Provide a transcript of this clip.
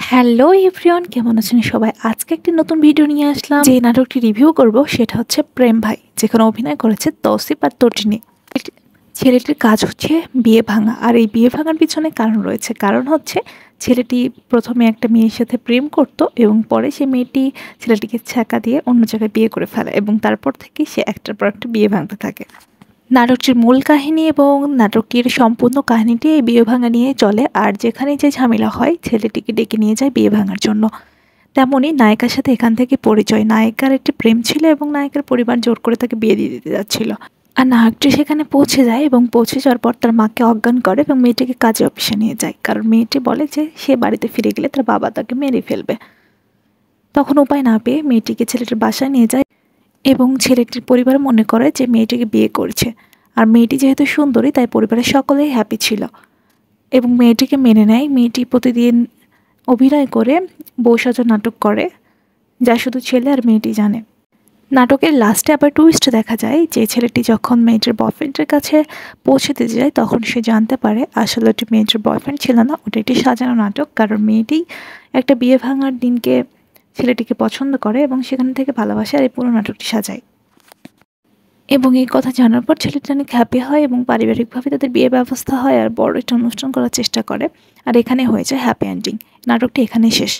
Hello everyone, কেমন আছেন সবাই? আজকে একটি নতুন ভিডিও নিয়ে আসলাম। যে নাটকটি রিভিউ করব সেটা হচ্ছে প্রেম ভাই, যেখানে অভিনয় করেছে তৌসিফ আর তটিনী। ছেলেটির কাজ হচ্ছে বিয়ে ভাঙা, আর এই বিয়ে ভাঙার পিছনে কারণ রয়েছে। কারণ হচ্ছে ছেলেটি প্রথমে একটা মেয়ের সাথে প্রেম করত এবং পরে সে মেয়েটি ছেলেটিকে ছ্যাঁকা দিয়ে অন্য জায়গায় বিয়ে করে ফেলে এবং তারপর থেকে সে একটার পর একটা বিয়ে ভাঙতে থাকে। নাটকটির মূল কাহিনী এবং নাটকটির সম্পূর্ণ কাহিনীটি এই বিয়ে ভাঙা নিয়ে চলে। আর যেখানে যে ঝামেলা হয়, ছেলেটিকে ডেকে নিয়ে যায় বিয়ে ভাঙার জন্য। তেমনই নায়িকার সাথে এখান থেকে পরিচয়। নায়িকার একটি প্রেম ছিল এবং নায়িকার পরিবার জোর করে তাকে বিয়ে দিয়ে দিতে যাচ্ছিল। আর নায়কটি সেখানে পৌঁছে যায় এবং পৌঁছে যাওয়ার পর তার মাকে অজ্ঞান করে এবং মেয়েটিকে কাজে অফিসে নিয়ে যায়, কারণ মেয়েটি বলে যে সে বাড়িতে ফিরে গেলে তার বাবা তাকে মেরে ফেলবে। তখন উপায় না পেয়ে মেয়েটিকে ছেলেটির বাসায় নিয়ে যায় এবং ছেলেটির পরিবার মনে করে যে মেয়েটিকে বিয়ে করছে। আর মেয়েটি যেহেতু সুন্দরী, তাই পরিবারের সকলেই হ্যাপি ছিল এবং মেয়েটিকে মেনে নেয়। মেয়েটি প্রতিদিন অভিনয় করে বউ সাজার নাটক করে, যা শুধু ছেলে আর মেয়েটি জানে। নাটকের লাস্টে আবার টুইস্ট দেখা যায় যে ছেলেটি যখন মেয়েটির বয়ফ্রেন্ডের কাছে পৌঁছে দিতে যায়, তখন সে জানতে পারে আসলে ওটি মেয়েটির বয়ফ্রেন্ড ছিল না, ওটা একটি সাজানো নাটক। কারণ মেয়েটি একটা বিয়ে ভাঙার দিনকে ছেলেটিকে পছন্দ করে এবং সেখান থেকে ভালোবাসে আর এই পুরো নাটকটি সাজায়। এবং এই কথা জানার পর ছেলেটি অনেক হ্যাপি হয় এবং পারিবারিকভাবে তাদের বিয়ে ব্যবস্থা হয় আর বড় একটা অনুষ্ঠান করার চেষ্টা করে। আর এখানে হয়ে যায় হ্যাপি এন্ডিং। নাটকটি এখানেই শেষ।